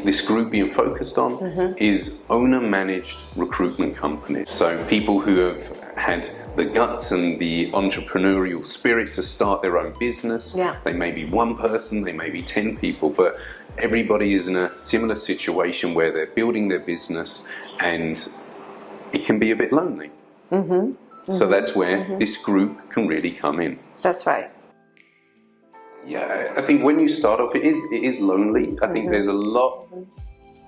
this group being focused on is owner-managed recruitment companies. So people who have had the guts and the entrepreneurial spirit to start their own business. They may be one person, they may be 10 people, but everybody is in a similar situation where they're building their business and it can be a bit lonely. So that's where this group can really come in. That's right. Yeah, I think when you start off, it is lonely. I think there's a lot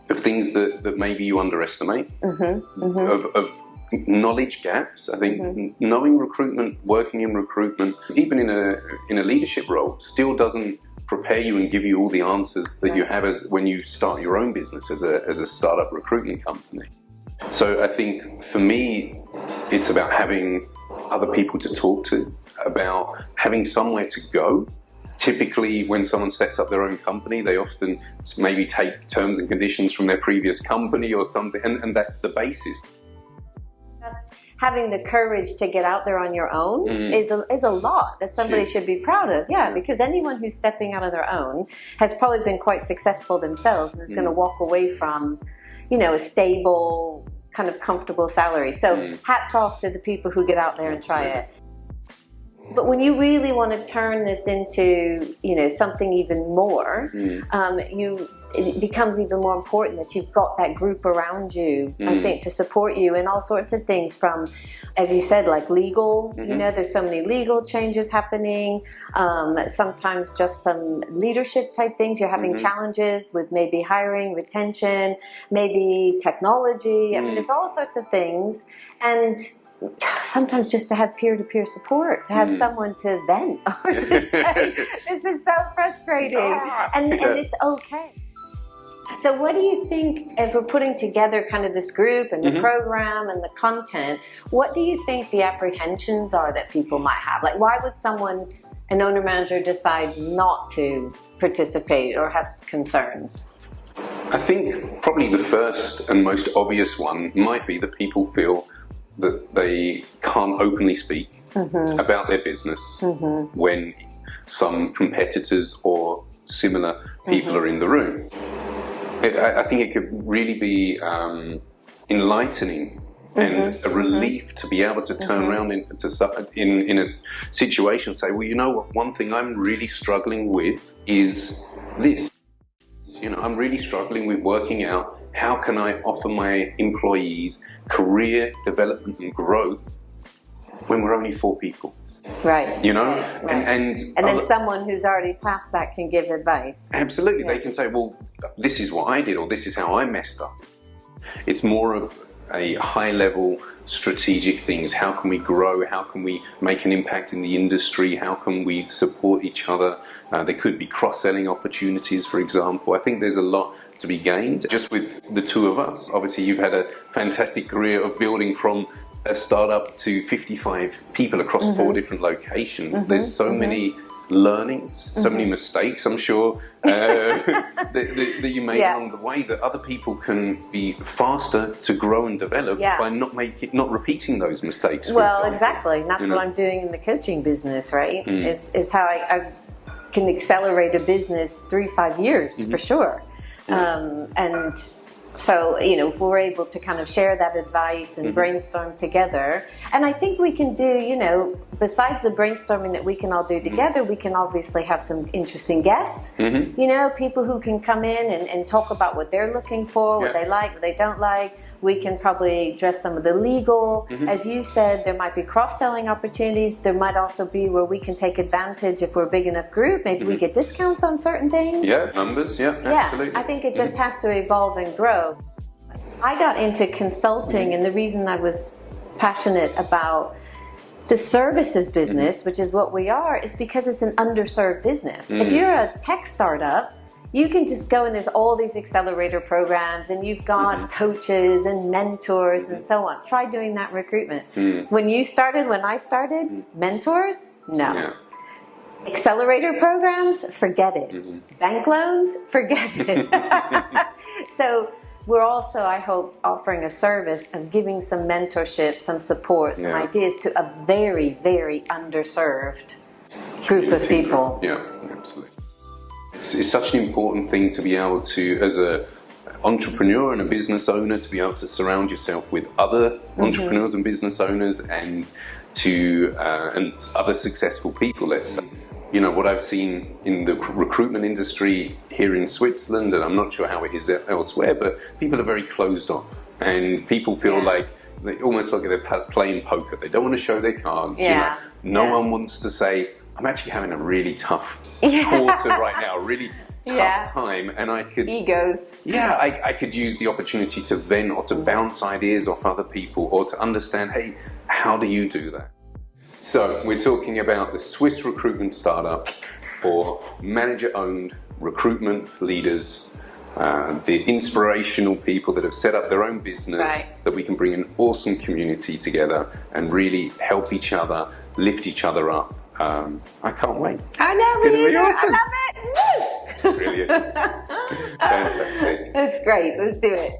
of things that maybe you underestimate, of knowledge gaps. I think knowing recruitment, working in recruitment, even in a leadership role, still doesn't prepare you and give you all the answers that you have when you start your own business as a startup recruitment company. So I think for me, it's about having other people to talk to, about having somewhere to go. Typically, when someone sets up their own company, they often maybe take terms and conditions from their previous company or something, and that's the basis. Just having the courage to get out there on your own is a lot that somebody should be proud of. Yeah, because anyone who's stepping out on their own has probably been quite successful themselves and is going to walk away from, you know, a stable, kind of comfortable salary. So hats off to the people who get out there and try it. But when you really want to turn this into, you know, something even more, it becomes even more important that you've got that group around you, I think, to support you in all sorts of things from, as you said, like legal, you know, there's so many legal changes happening, sometimes just some leadership type things. You're having challenges with maybe hiring, retention, maybe technology. I mean, there's all sorts of things. And sometimes just to have peer-to-peer support, to have someone to vent or to say, this is so frustrating, and it's okay. So what do you think, as we're putting together kind of this group and the program and the content, what do you think the apprehensions are that people might have? Like, why would someone, an owner-manager, decide not to participate or have concerns? I think probably the first and most obvious one might be that people feel that they can't openly speak about their business when some competitors or similar people are in the room. I think it could really be enlightening and a relief to be able to turn around in a situation and say, well, you know what, one thing I'm really struggling with is this. You know, I'm really struggling with working out how can I offer my employees career development and growth when we're only 4 people? Right. You know? Right. And then someone who's already past that can give advice. Absolutely. They can say, well, this is what I did, or this is how I messed up. It's more of a high-level strategic things. How can we grow? How can we make an impact in the industry? How can we support each other? There could be cross-selling opportunities, for example. I think there's a lot to be gained just with the 2 of us. Obviously, you've had a fantastic career of building from a startup to 55 people across 4 different locations. There's so many learnings, so many mistakes, I'm sure, that you made along the way, that other people can be faster to grow and develop by not repeating those mistakes. Well, exactly. And that's what I'm doing in the coaching business, right? Is how I can accelerate a business 3-5 years for sure. And so, you know, if we're able to kind of share that advice and brainstorm together, and I think we can do, you know, besides the brainstorming that we can all do together, we can obviously have some interesting guests, you know, people who can come in and talk about what they're looking for, what they like, what they don't like. We can probably address some of the legal. As you said, there might be cross-selling opportunities. There might also be where we can take advantage if we're a big enough group. Maybe we get discounts on certain things. Yeah, numbers, absolutely. I think it just has to evolve and grow. I got into consulting, and the reason I was passionate about the services business, which is what we are, is because it's an underserved business. If you're a tech startup, you can just go and there's all these accelerator programs and you've got coaches and mentors and so on. Try doing that in recruitment. When I started, mentors? No. Yeah. Accelerator programs? Forget it. Bank loans? Forget it. So we're also, I hope, offering a service of giving some mentorship, some support, some ideas to a very, very underserved group of people. Yeah, absolutely. It's such an important thing to be able to, as a entrepreneur and a business owner to be able to surround yourself with other entrepreneurs and business owners and other successful people, let's say. You know, what I've seen in the recruitment industry here in Switzerland, and I'm not sure how it is elsewhere, but people are very closed off, and people feel like almost like they're playing poker. They don't want to show their cards. Yeah. You know? No one wants to say, I'm actually having a really tough quarter right now, a really tough time, and I could... Egos. Yeah, I could use the opportunity to vent or to bounce ideas off other people or to understand, hey, how do you do that? So we're talking about the Swiss recruitment startups for manager-owned recruitment leaders, the inspirational people that have set up their own business, that we can bring an awesome community together and really help each other, lift each other up. I can't wait. I know, it's gonna be awesome. I love it. Brilliant. Fantastic. That's great. Let's do it.